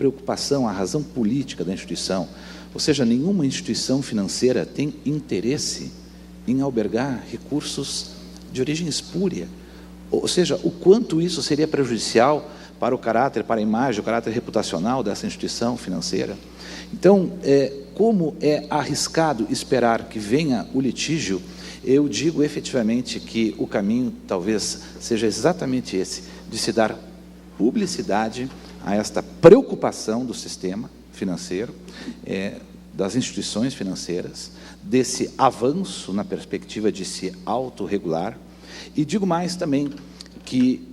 preocupação, a razão política da instituição. Ou seja, nenhuma instituição financeira tem interesse em albergar recursos de origem espúria. Ou seja, o quanto isso seria prejudicial para o caráter, para a imagem, o caráter reputacional dessa instituição financeira. Então, como é arriscado esperar que venha o litígio, eu digo efetivamente que o caminho talvez seja exatamente esse, de se dar publicidade a esta preocupação do sistema financeiro, das instituições financeiras, desse avanço na perspectiva de se autorregular. E digo mais também, que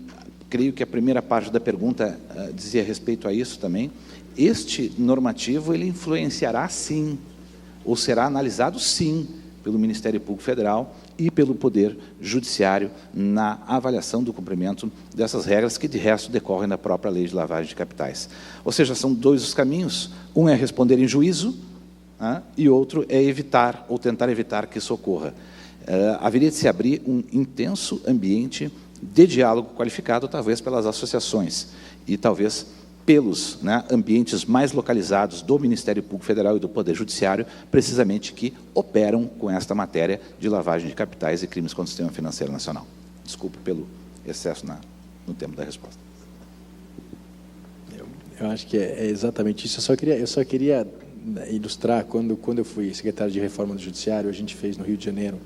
creio que a primeira parte da pergunta dizia respeito a isso também, este normativo ele influenciará sim, ou será analisado sim, pelo Ministério Público Federal e pelo Poder Judiciário na avaliação do cumprimento dessas regras que, de resto, decorrem da própria Lei de Lavagem de Capitais. Ou seja, são dois os caminhos, um é responder em juízo, e outro é evitar, ou tentar evitar que isso ocorra. Haveria de se abrir um intenso ambiente de diálogo qualificado, talvez pelas associações, e talvez pelos ambientes mais localizados do Ministério Público Federal e do Poder Judiciário, precisamente que operam com esta matéria de lavagem de capitais e crimes contra o sistema financeiro nacional. Desculpe pelo excesso no tempo da resposta. Eu acho que é exatamente isso. Eu só queria ilustrar, quando eu fui secretário de Reforma do Judiciário, a gente fez no Rio de Janeiro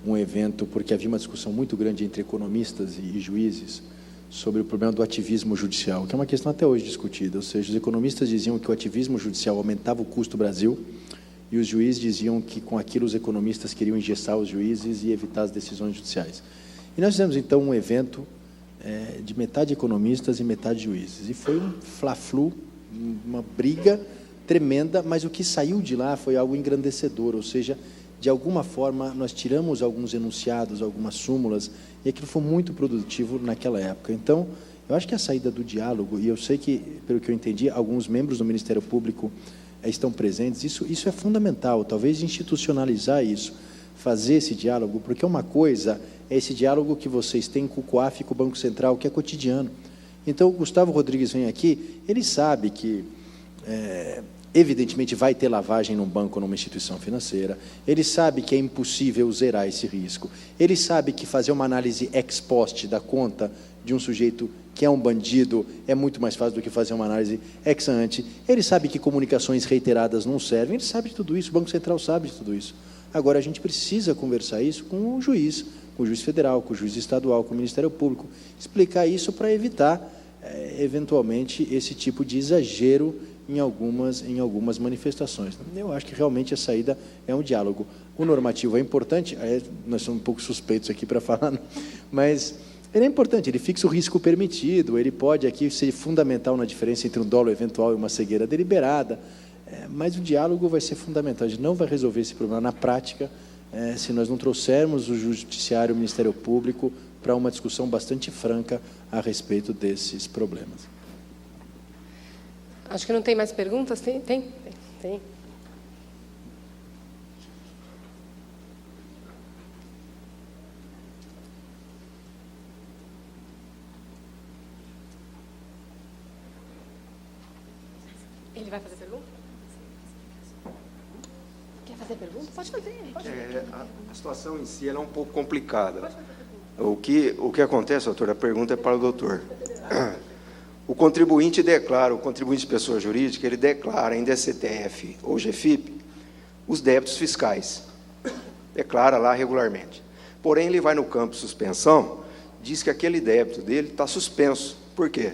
um evento, porque havia uma discussão muito grande entre economistas e juízes sobre o problema do ativismo judicial, que é uma questão até hoje discutida. Ou seja, os economistas diziam que o ativismo judicial aumentava o custo do Brasil, e os juízes diziam que, com aquilo, os economistas queriam engessar os juízes e evitar as decisões judiciais. E nós fizemos, então, um evento de metade economistas e metade juízes. E foi um fla-flu, uma briga tremenda, mas o que saiu de lá foi algo engrandecedor, ou seja, de alguma forma, nós tiramos alguns enunciados, algumas súmulas, e aquilo foi muito produtivo naquela época. Então, eu acho que a saída do diálogo, e eu sei que, pelo que eu entendi, alguns membros do Ministério Público estão presentes, isso é fundamental, talvez institucionalizar isso, fazer esse diálogo, porque uma coisa é esse diálogo que vocês têm com o COAF e com o Banco Central, que é cotidiano. Então, o Gustavo Rodrigues vem aqui, ele sabe que evidentemente vai ter lavagem num banco ou numa instituição financeira, ele sabe que é impossível zerar esse risco, ele sabe que fazer uma análise ex post da conta de um sujeito que é um bandido é muito mais fácil do que fazer uma análise ex ante, ele sabe que comunicações reiteradas não servem, ele sabe de tudo isso, o Banco Central sabe de tudo isso. Agora, a gente precisa conversar isso com o juiz federal, com o juiz estadual, com o Ministério Público, explicar isso para evitar, eventualmente, esse tipo de exagero em algumas manifestações. Eu acho que realmente a saída é um diálogo. O normativo é importante, nós somos um pouco suspeitos aqui para falar, mas ele é importante, ele fixa o risco permitido, ele pode aqui ser fundamental na diferença entre um dolo eventual e uma cegueira deliberada, mas o diálogo vai ser fundamental, a gente não vai resolver esse problema na prática se nós não trouxermos o Judiciário e o Ministério Público para uma discussão bastante franca a respeito desses problemas. Acho que não tem mais perguntas? Tem? Ele vai fazer pergunta? Quer fazer pergunta? Pode fazer. A situação em si ela é um pouco complicada. O que acontece, doutor, a pergunta é para o doutor. O contribuinte declara, o contribuinte de pessoa jurídica, ele declara em DCTF ou GFIP os débitos fiscais. Declara lá regularmente. Porém, ele vai no campo suspensão, diz que aquele débito dele está suspenso. Por quê?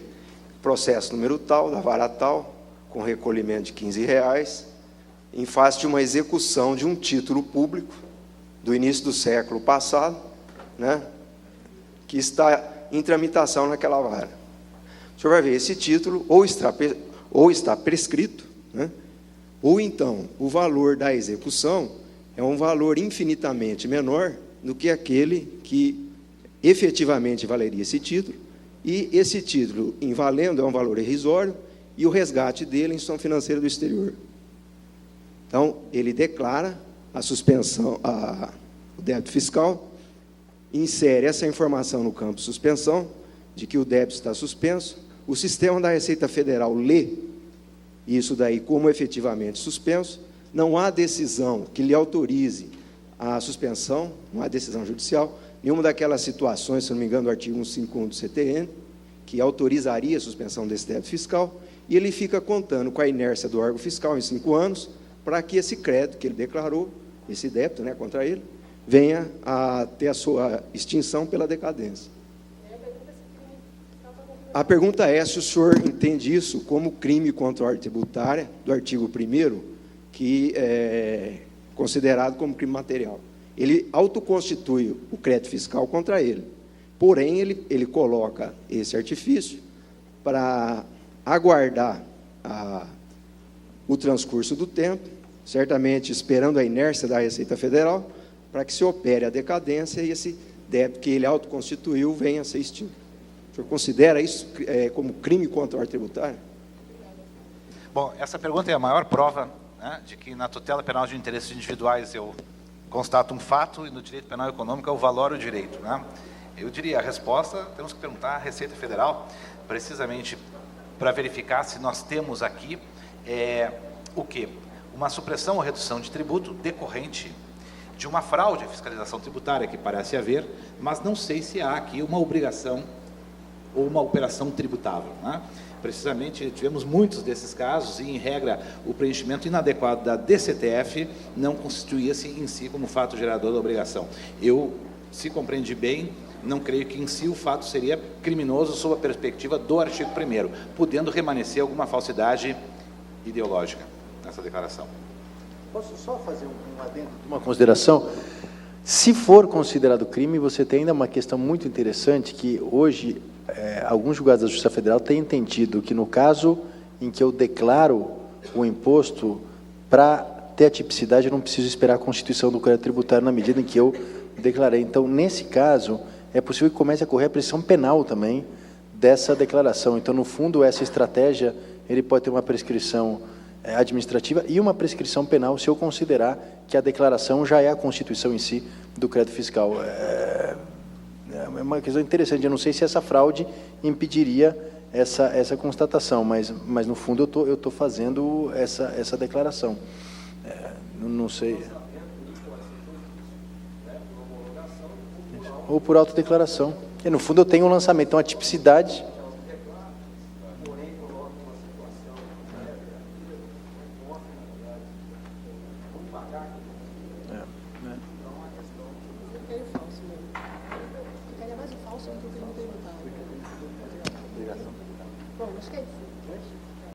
Processo número tal, da vara tal, com recolhimento de R$15, em face de uma execução de um título público do início do século passado, que está em tramitação naquela vara. O senhor vai ver, esse título ou está prescrito, ou então o valor da execução é um valor infinitamente menor do que aquele que efetivamente valeria esse título, e esse título, em valendo, é um valor irrisório, e o resgate dele em instituição financeira do exterior. Então, ele declara a suspensão, o débito fiscal, insere essa informação no campo suspensão, de que o débito está suspenso, o sistema da Receita Federal lê isso daí como efetivamente suspenso, não há decisão que lhe autorize a suspensão, não há decisão judicial, nenhuma daquelas situações, se não me engano, do artigo 151 do CTN, que autorizaria a suspensão desse débito fiscal, e ele fica contando com a inércia do órgão fiscal em 5 anos, para que esse crédito que ele declarou, esse débito, né, contra ele, venha a ter a sua extinção pela decadência. A pergunta é se o senhor entende isso como crime contra a ordem tributária, do artigo 1º, que é considerado como crime material. Ele autoconstitui o crédito fiscal contra ele, porém, ele coloca esse artifício para aguardar o transcurso do tempo, certamente esperando a inércia da Receita Federal, para que se opere a decadência e esse débito que ele autoconstituiu venha a ser extinto. O senhor considera isso como crime contra a ordem tributária? Bom, essa pergunta é a maior prova, né, de que na tutela penal de interesses individuais eu constato um fato e no direito penal econômico eu valoro o direito, né? Eu diria, a resposta, temos que perguntar à Receita Federal, precisamente para verificar se nós temos aqui o quê? Uma supressão ou redução de tributo decorrente de uma fraude à fiscalização tributária, que parece haver, mas não sei se há aqui uma obrigação ou uma operação tributável, né? Precisamente, tivemos muitos desses casos e, em regra, o preenchimento inadequado da DCTF não constituía-se em si como fato gerador da obrigação. Eu, se compreendi bem, não creio que em si o fato seria criminoso sob a perspectiva do artigo 1º, podendo remanescer alguma falsidade ideológica nessa declaração. Posso só fazer um adendo, uma consideração? Se for considerado crime, você tem ainda uma questão muito interessante, que hoje alguns julgados da Justiça Federal têm entendido que no caso em que eu declaro o imposto, para ter a tipicidade eu não preciso esperar a constituição do crédito tributário na medida em que eu declarei. Então, nesse caso, é possível que comece a correr a prescrição penal também dessa declaração. Então, no fundo, essa estratégia, ele pode ter uma prescrição administrativa e uma prescrição penal se eu considerar que a declaração já é a constituição em si do crédito fiscal. É uma questão interessante, eu não sei se essa fraude impediria essa constatação, mas no fundo eu estou fazendo essa declaração. Não sei. Ou por autodeclaração. E, no fundo eu tenho um lançamento, então a tipicidade... Bom, acho que é isso.